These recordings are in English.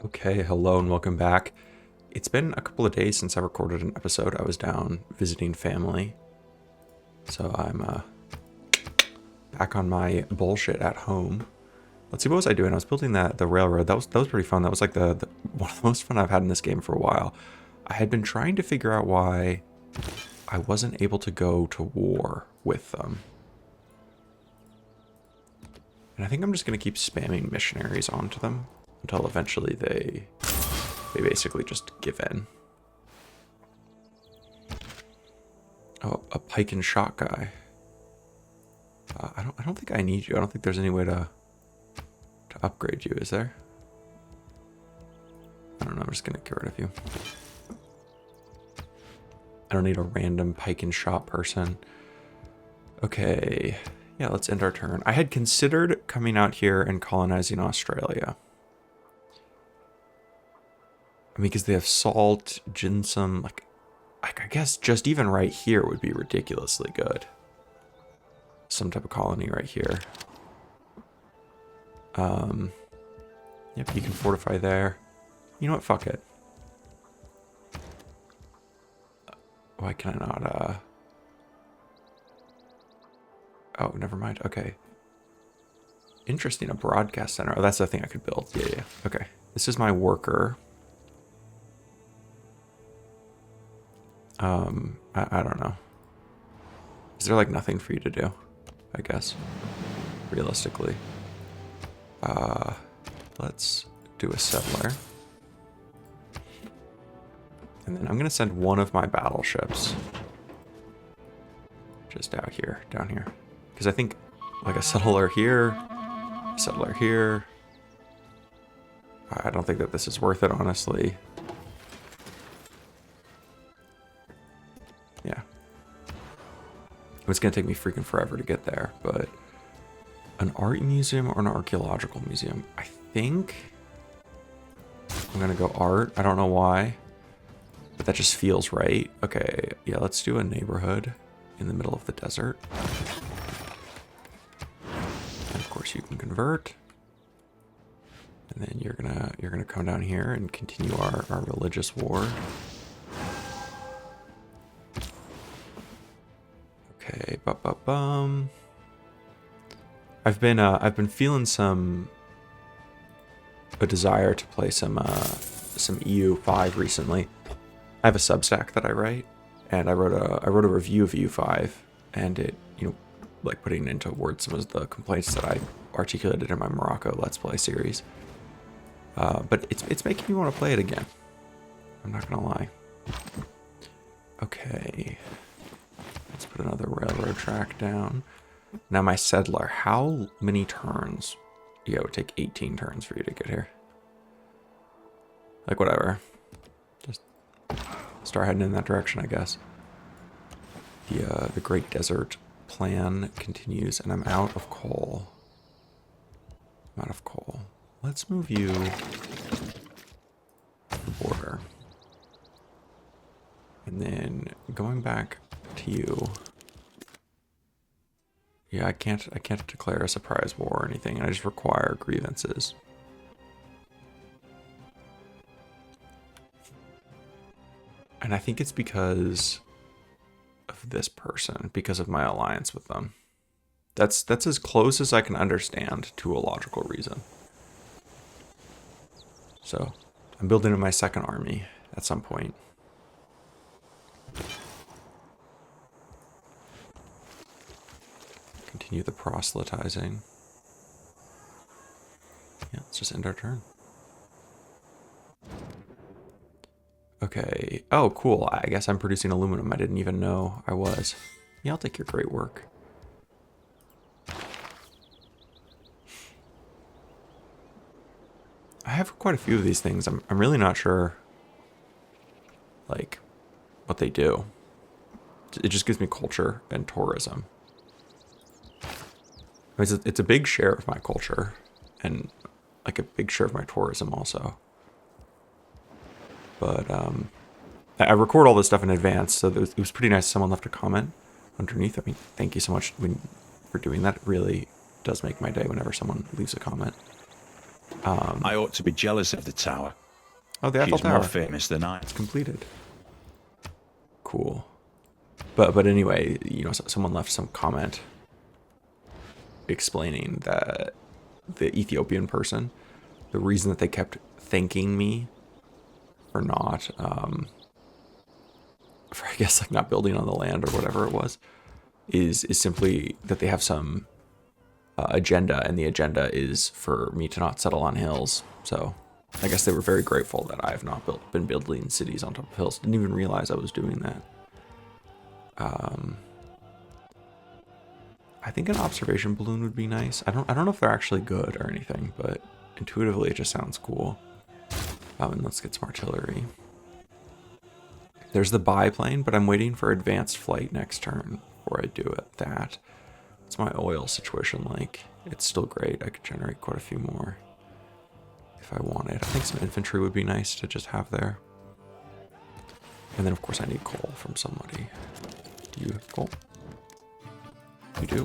Okay, hello and welcome back. It's been a couple of days since I recorded an episode. I was down visiting family. So I'm back on my bullshit at home. Let's see, what was I doing? I was building the railroad. That was pretty fun. That was like the one of the most fun I've had in this game for a while. I had been trying to figure out why I wasn't able to go to war with them. And I think I'm just going to keep spamming missionaries onto them until eventually they basically just give in. Oh, a pike and shot guy. I don't think I need you. I don't think there's any way to upgrade you, is there? I don't know, I'm just gonna get rid of you. I don't need a random pike and shot person. Okay, yeah, let's end our turn. I had considered coming out here and colonizing Australia. I mean, because they have salt, ginseng, like I guess just even right here would be ridiculously good. Some type of colony right here. Yep, you can fortify there. You know what? Fuck it. Why can I not, Oh, never mind. Okay. Interesting, a broadcast center. Oh, that's the thing I could build. Yeah. Okay. This is my worker. I don't know. Is there like nothing for you to do? I guess. Realistically. Let's do a settler. And then I'm gonna send one of my battleships just out here, down here. Because I think like a settler here, a settler here. I don't think that this is worth it, honestly. Yeah. It's gonna take me freaking forever to get there, but an art museum or an archaeological museum? I think I'm gonna go art. I don't know why, but that just feels right. Okay, yeah, let's do a neighborhood in the middle of the desert. And of course you can convert. And then you're gonna come down here and continue our religious war. Okay, bum. I've been feeling a desire to play some EU5 recently. I have a Substack that I write, and I wrote a review of EU5, and it, like putting into words some of the complaints that I articulated in my Morocco Let's Play series. But it's making me want to play it again. I'm not gonna lie. Okay, let's put another railroad track down. Now my settler, how many turns? Yeah, it would take 18 turns for you to get here. Like, whatever. Just start heading in that direction, I guess. The Great Desert plan continues, and I'm out of coal. I'm out of coal. Let's move you to the border. And then going back to you. Yeah, I can't declare a surprise war or anything. I just require grievances. And I think it's because of this person, because of my alliance with them. That's as close as I can understand to a logical reason. So, I'm building my second army at some point. Continue the proselytizing. Yeah, let's just end our turn. Okay. Oh, cool. I guess I'm producing aluminum. I didn't even know I was. Yeah, I'll take your great work. I have quite a few of these things. I'm really not sure, like, what they do. It just gives me culture and tourism. It's a big share of my culture, and like a big share of my tourism also. But I record all this stuff in advance, so it was pretty nice. Someone left a comment underneath. I mean, thank you so much for doing that. It really does make my day whenever someone leaves a comment. I ought to be jealous of the tower. Oh, the Eiffel She's more Tower. famous than I. It's completed. Cool. But anyway, you know, someone left some comment explaining that the Ethiopian person, the reason that they kept thanking me for not, for I guess like not building on the land or whatever it was, is simply that they have some agenda, and the agenda is for me to not settle on hills. So I guess they were very grateful that I have not been building cities on top of hills. Didn't even realize I was doing that. I think an observation balloon would be nice. I don't know if they're actually good or anything, but intuitively it just sounds cool. And let's get some artillery. There's the biplane, but I'm waiting for advanced flight next turn before I do it. That. What's my oil situation like? It's still great. I could generate quite a few more if I wanted. I think some infantry would be nice to just have there. And then of course I need coal from somebody. Do you have coal? You do.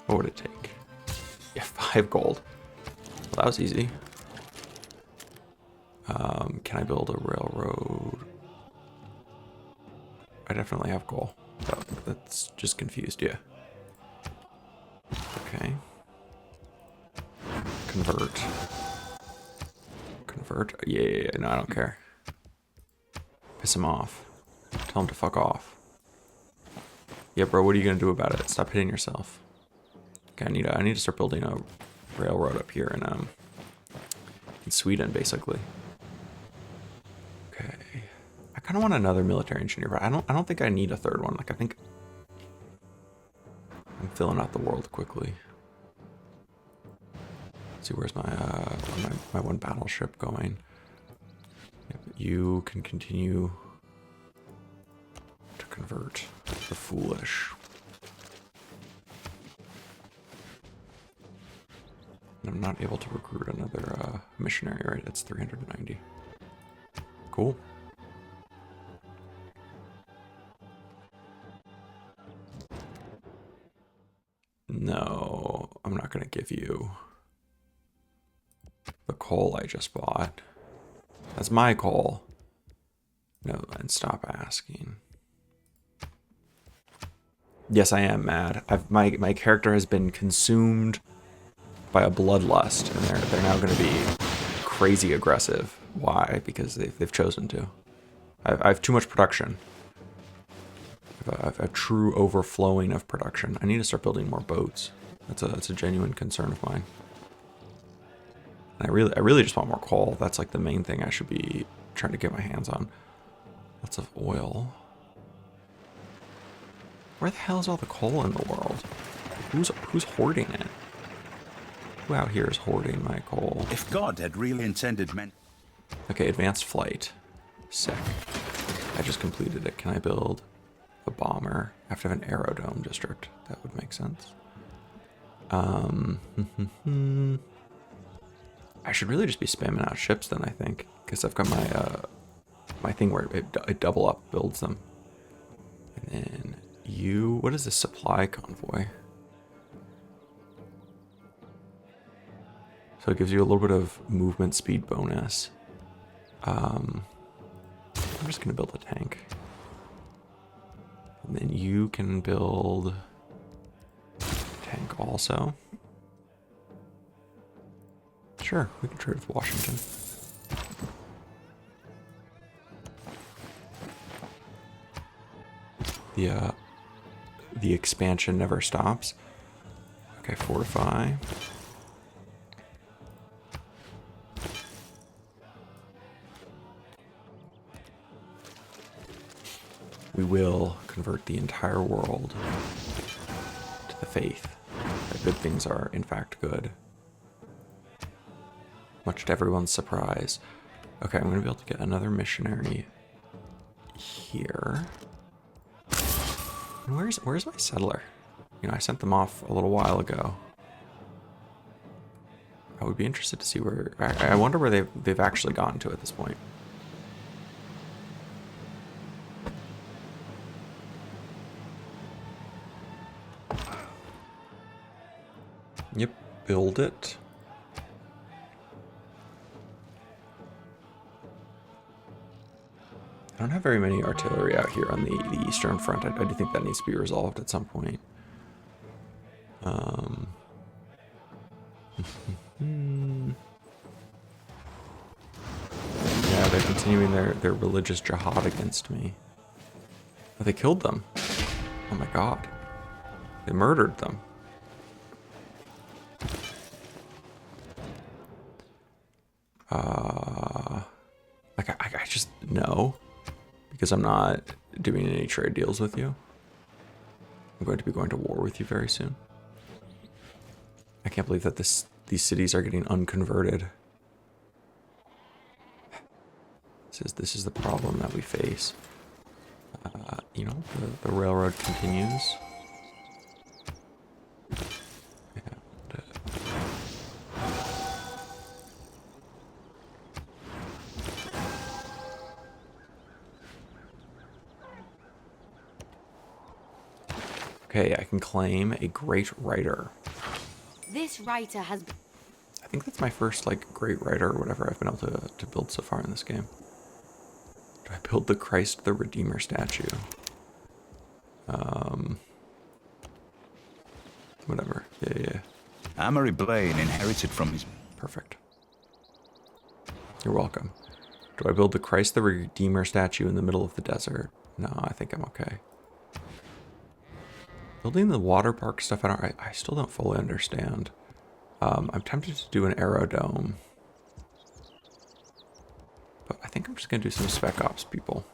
What would it take? Yeah, 5 gold. Well, that was easy. Can I build a railroad? I definitely have coal. Oh, that's just confused you. Okay. Convert. Convert. Yeah, no, I don't care. Piss him off. Tell him to fuck off. Yeah, bro, what are you gonna do about it? Stop hitting yourself. Okay, I need to start building a railroad up here in Sweden, basically. Okay. I kind of want another military engineer, but I don't think I need a third one. Like, I think I'm filling out the world quickly. Let's see, where's my one battleship going? Yep, you can continue to convert the foolish. And I'm not able to recruit another missionary, right? It's 390. Cool. No, I'm not going to give you the coal I just bought. That's my coal. No, and stop asking. Yes, I am mad. My character has been consumed by a bloodlust, and they're now going to be crazy aggressive. Why? Because they've chosen to. I have too much production. I have a true overflowing of production. I need to start building more boats. That's a genuine concern of mine. And I really just want more coal. That's like the main thing I should be trying to get my hands on. Lots of oil. Where the hell is all the coal in the world? Who's hoarding it? Who out here is hoarding my coal? If God had really intended men. Okay, advanced flight. Sick. I just completed it. Can I build a bomber? I have to have an aerodrome district. That would make sense. I should really just be spamming out ships then, I think, because I've got my thing where it double up builds them. And then what is this supply convoy? So it gives you a little bit of movement speed bonus. I'm just gonna build a tank. And then you can build a tank also. Sure, we can trade with Washington. The expansion never stops. Okay, fortify. We will convert the entire world to the faith that good things are in fact good. Much to everyone's surprise. Okay, I'm gonna be able to get another missionary here. And where's my settler? You know, I sent them off a little while ago. I would be interested to see where. I wonder where they've actually gotten to at this point. Yep, build it. I don't have very many artillery out here on the eastern front. I do think that needs to be resolved at some point. Yeah, they're continuing their religious jihad against me. Oh, they killed them. Oh my god. They murdered them. Like, I just know. Because I'm not doing any trade deals with you. I'm going to be going to war with you very soon. I can't believe that these cities are getting unconverted. This is the problem that we face. You know, the railroad continues. Okay, I can claim a great writer. This writer has... I think that's my first, like, great writer or whatever I've been able to build so far in this game. Do I build the Christ the Redeemer statue? Whatever. Yeah. Amory Blaine inherited from his... Perfect. You're welcome. Do I build the Christ the Redeemer statue in the middle of the desert? No, I think I'm okay. Building the water park stuff, I still don't fully understand. I'm tempted to do an aerodome. But I think I'm just going to do some Spec Ops people.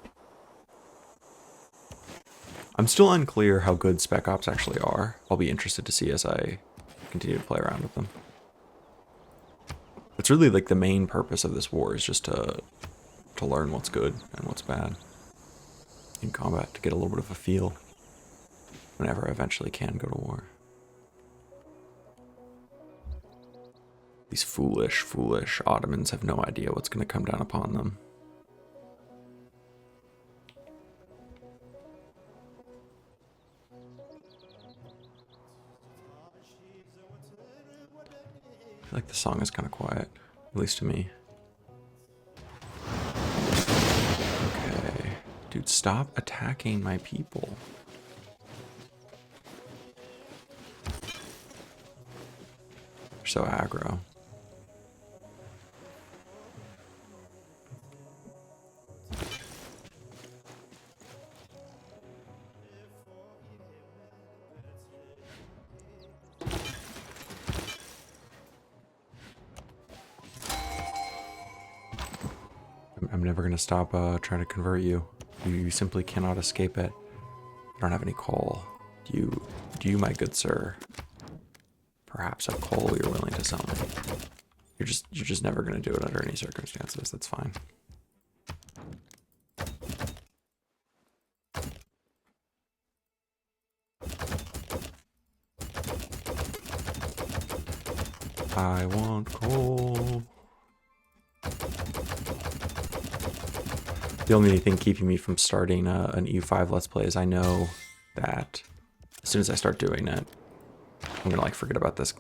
I'm still unclear how good Spec Ops actually are. I'll be interested to see as I continue to play around with them. It's really like the main purpose of this war is just to learn what's good and what's bad in combat, to get a little bit of a feel whenever I eventually can go to war. These foolish Ottomans have no idea what's going to come down upon them. I feel like the song is kind of quiet, at least to me. Okay. Dude, stop attacking my people. They're so aggro. I'm never gonna stop trying to convert you. You simply cannot escape it. I don't have any coal. Do you, my good sir? Perhaps have coal you're willing to sell me. You're just never gonna do it under any circumstances. That's fine. I want coal. The only thing keeping me from starting an EU5 Let's Play is I know that as soon as I start doing it, I'm gonna like forget about this.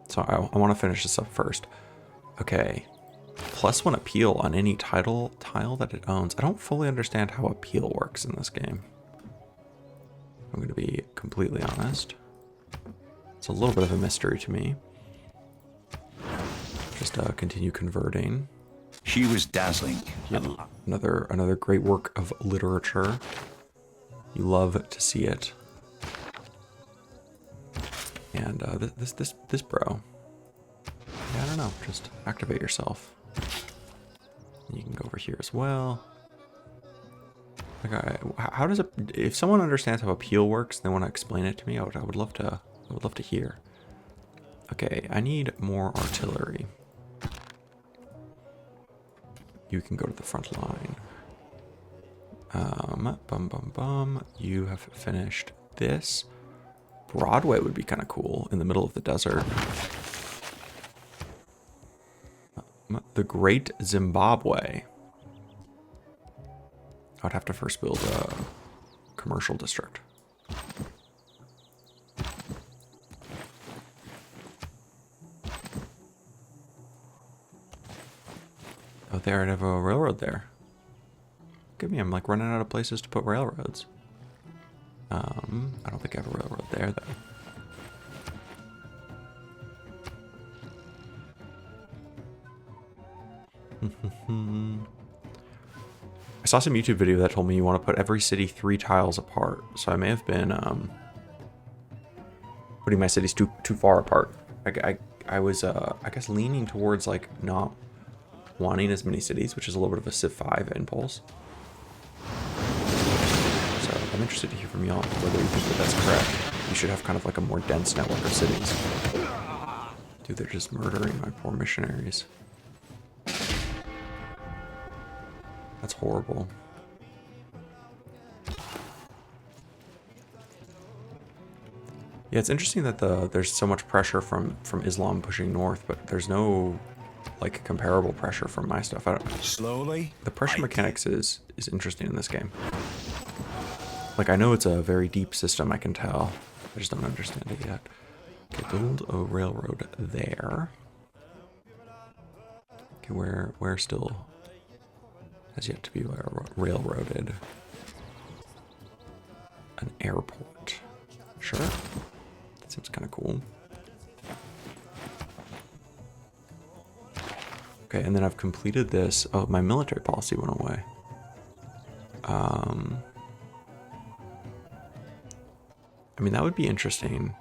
So I want to finish this up first. Okay, +1 appeal on any tile that it owns. I don't fully understand how appeal works in this game. I'm gonna be completely honest. It's a little bit of a mystery to me. Just continue converting. She was dazzling. Yep. Another great work of literature. You love to see it. And this bro. Yeah, I don't know. Just activate yourself. And you can go over here as well. Like, how does it? If someone understands how appeal works, and they want to explain it to me. I would love to hear. Okay, I need more artillery. You can go to the front line. You have finished this. Broadway would be kind of cool in the middle of the desert. The Great Zimbabwe. I would have to first build a commercial district. but they already have a railroad there. Look at me, I'm like running out of places to put railroads. I don't think I have a railroad there though. I saw some YouTube video that told me you want to put every city 3 tiles apart, so I may have been putting my cities too far apart. I was I guess leaning towards like not wanting as many cities, which is a little bit of a CIV5 impulse. So I'm interested to hear from y'all whether you think that that's correct. You should have kind of like a more dense network of cities. Dude, they're just murdering my poor missionaries. That's horrible. Yeah, it's interesting that there's so much pressure from Islam pushing north, but there's no like comparable pressure from my stuff. I don't. Slowly. The pressure mechanics is interesting in this game. Like I know it's a very deep system, I can tell. I just don't understand it yet. Okay, build a railroad there. Okay, where still has yet to be railroaded? An airport. Sure. That seems kind of cool. Okay, and then I've completed this. Oh, my military policy went away. I mean, that would be interesting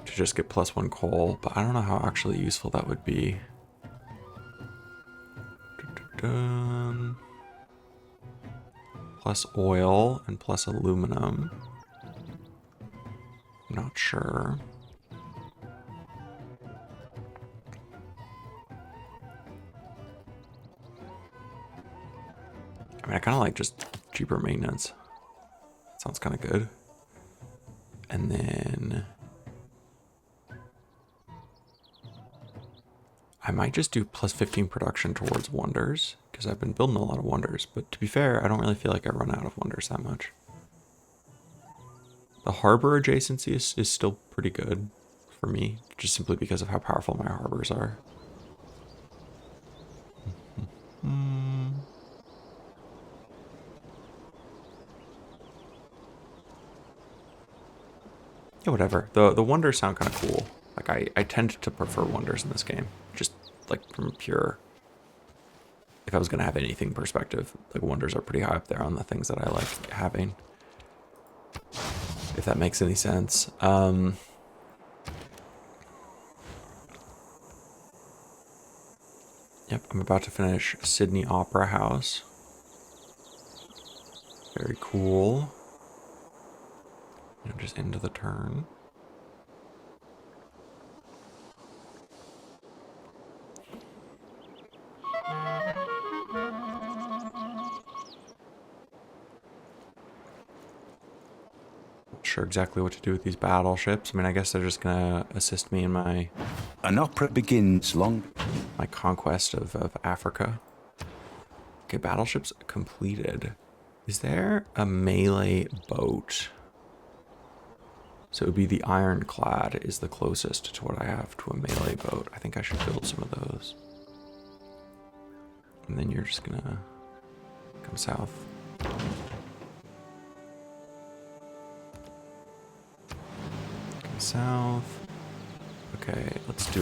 to just get +1 coal, but I don't know how actually useful that would be. Plus oil and plus aluminum. I'm not sure. I mean, I kind of like just cheaper maintenance. Sounds kind of good. And then I might just do +15 production towards wonders because I've been building a lot of wonders. But to be fair, I don't really feel like I run out of wonders that much. The harbor adjacency is still pretty good for me, just simply because of how powerful my harbors are. Yeah, whatever. The wonders sound kind of cool. Like I tend to prefer wonders in this game, just like from pure. If I was gonna have anything perspective, like wonders are pretty high up there on the things that I like having. If that makes any sense. Yep, I'm about to finish Sydney Opera House. Very cool. And just end of the turn. Not sure exactly what to do with these battleships. I mean, I guess they're just gonna assist me in my An opera begins long. my conquest of Africa. Okay, battleships completed. Is there a melee boat? So it would be the ironclad is the closest to what I have to a melee boat. I think I should build some of those. And then you're just gonna come south. Come south. Okay, let's do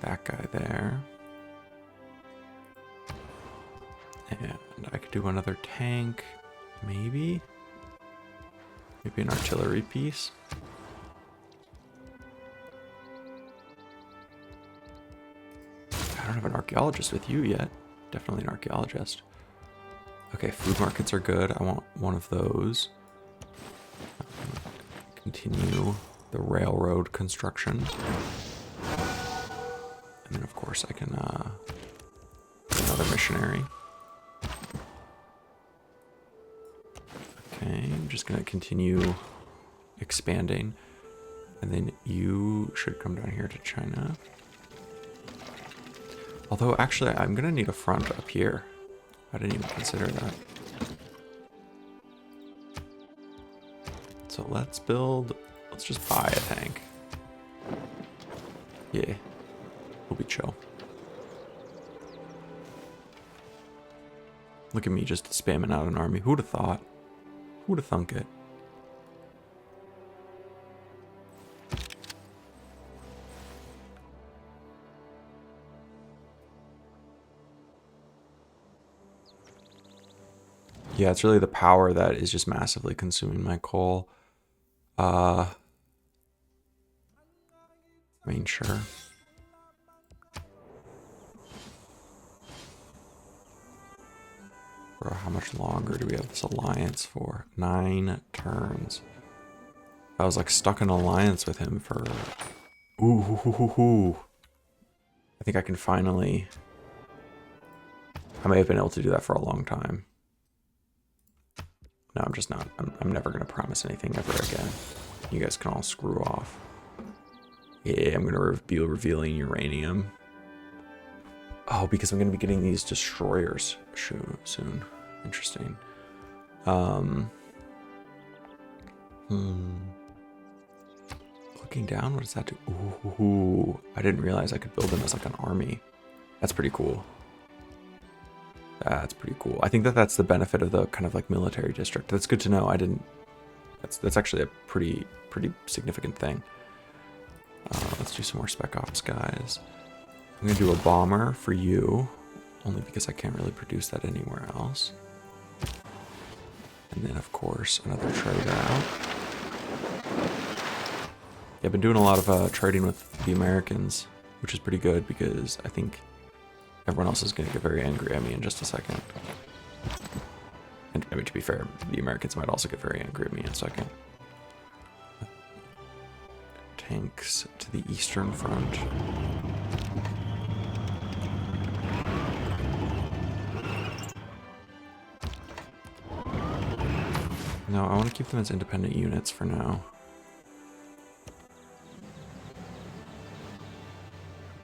that guy there. And I could do another tank, maybe? Maybe an artillery piece. I don't have an archaeologist with you yet. Definitely an archaeologist. Okay, food markets are good. I want one of those. Continue the railroad construction. And then of course I can another missionary. Okay, I'm just gonna continue expanding. And then you should come down here to China. Although actually I'm gonna need a front up here. I didn't even consider that. So let's just buy a tank. Yeah, we'll be chill. Look at me just spamming out an army. Who'd have thought? Who'd have thunk it? Yeah, it's really the power that is just massively consuming my coal. I mean, sure. Bro, how much longer do we have this alliance for? 9 turns. I was like stuck in alliance with him for... Ooh. I think I can finally... I may have been able to do that for a long time. No, I'm just not. I'm never going to promise anything ever again. You guys can all screw off. Yeah, I'm going to be revealing uranium. Oh, because I'm going to be getting these destroyers soon. Interesting. Looking down, what does that do? Ooh, I didn't realize I could build them as like an army. That's pretty cool. That's pretty cool. I think that's the benefit of the kind of like military district. That's good to know. I didn't. That's actually a pretty significant thing. Let's do some more spec ops, guys. I'm gonna do a bomber for you, only because I can't really produce that anywhere else. And then of course another trader out. Yeah, I've been doing a lot of trading with the Americans, which is pretty good because I think everyone else is going to get very angry at me in just a second. And I mean, to be fair, the Americans might also get very angry at me in a second. Tanks to the eastern front. No, I want to keep them as independent units for now.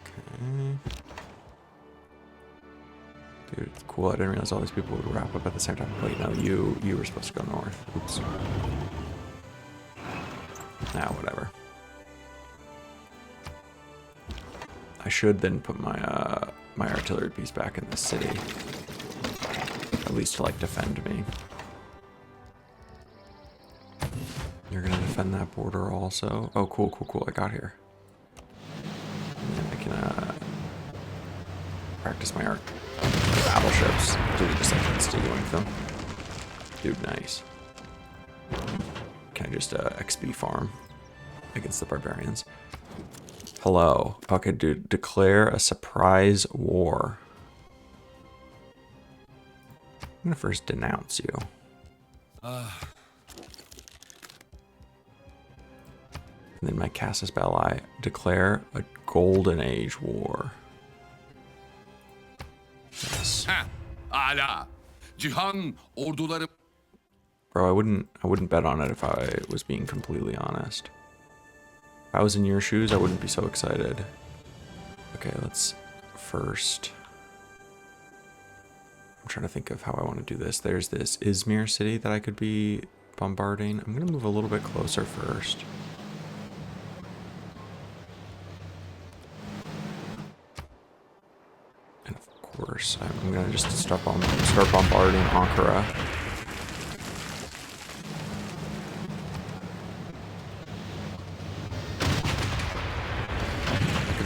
Okay. Dude, it's cool. I didn't realize all these people would wrap up at the same time. Wait, no, you were supposed to go north. Oops. Nah, whatever. I should then put my my artillery piece back in the city. At least to like defend me. You're gonna defend that border also. Oh, cool. I got here. And then I can practice my art. Battleships. Dude, just like stealing them. Dude, nice. Can I just XP farm against the barbarians? Hello. Okay, dude. Declare a surprise war. I'm gonna first denounce you. And then my Cassis ally. Declare a golden age war. Yes. Ala. Cihan orduları. Bro, I wouldn't bet on it if I was being completely honest. If I was in your shoes, I wouldn't be so excited. Okay, let's first... I'm trying to think of how I want to do this. There's this Izmir city that I could be bombarding. I'm going to move a little bit closer first. And of course, I'm going to just start bombarding Ankara.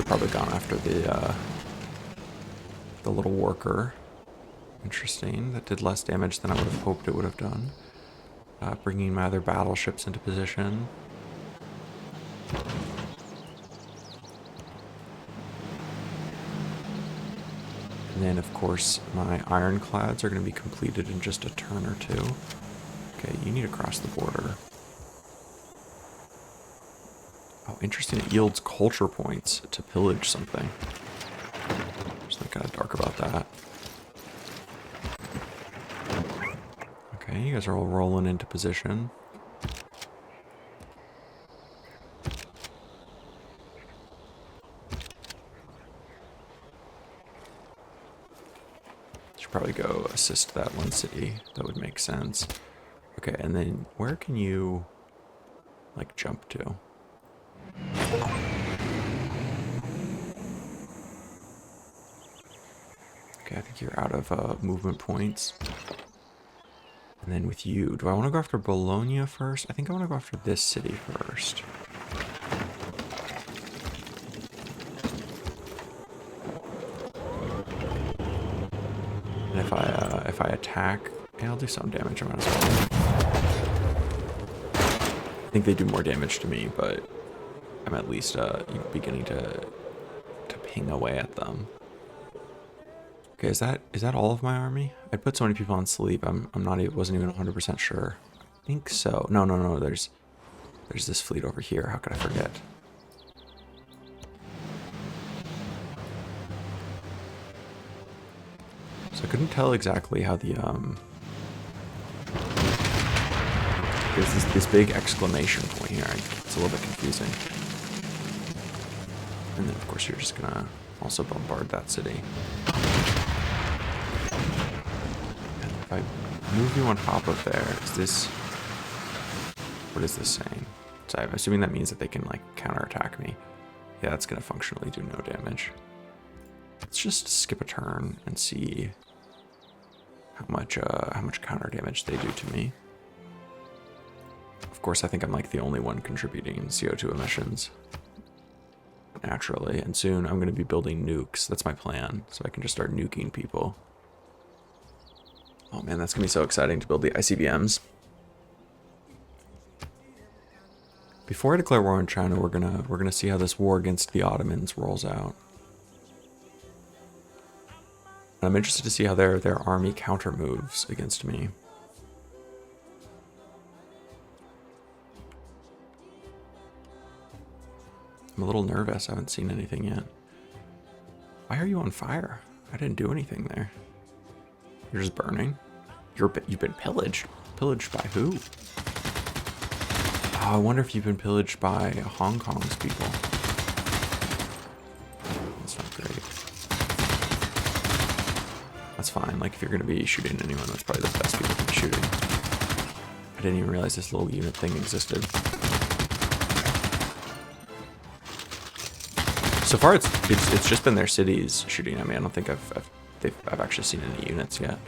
Probably gone after the little worker. Interesting. That did less damage than I would have hoped it would have done. Bringing my other battleships into position. And then, of course, my ironclads are going to be completed in just a turn or two. Okay, you need to cross the border. Oh, interesting. It yields culture points to pillage something. There's something kind of dark about that. Okay, you guys are all rolling into position. Should probably go assist that one city. That would make sense. Okay, and then where can you, like, jump to? Okay, I think you're out of movement points. And then with you, do I want to go after Bologna first? I think I want to go after this city first. And if I attack, yeah, I'll do some damage. I might as well. I think they do more damage to me, but I'm at least beginning to ping away at them. Okay, is that all of my army? I put so many people on sleep. Wasn't even 100% sure. I think so. No. There's this fleet over here. How could I forget? So I couldn't tell exactly how the there's this big exclamation point here. It's a little bit confusing. And then of course you're just gonna also bombard that city. And if I move you on top of there, what is this saying? So I'm assuming that means that they can like counterattack me. Yeah, that's gonna functionally do no damage. Let's just skip a turn and see how much counter damage they do to me. Of course, I think I'm like the only one contributing CO2 emissions naturally, and soon I'm going to be building nukes. That's my plan, so I can just start nuking people. Oh man, that's going to be so exciting to build the ICBMs. Before I declare war on China, we're gonna see how this war against the Ottomans rolls out. I'm interested to see how their army counter moves against me. I'm a little nervous. I haven't seen anything yet. Why are you on fire? I didn't do anything there. You're just burning? You've been pillaged. Pillaged by who? Oh, I wonder if you've been pillaged by Hong Kong's people. That's not great. That's fine. Like, if you're going to be shooting anyone, that's probably the best people to be shooting. I didn't even realize this little unit thing existed. So far, it's just been their cities shooting at me. I don't think I've actually seen any units yet.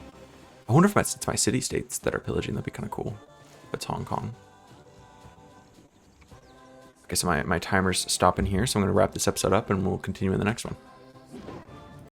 I wonder if it's my city-states that are pillaging. That'd be kind of cool. If it's Hong Kong. Okay, so my timer's stopping here, so I'm going to wrap this episode up, and we'll continue in the next one.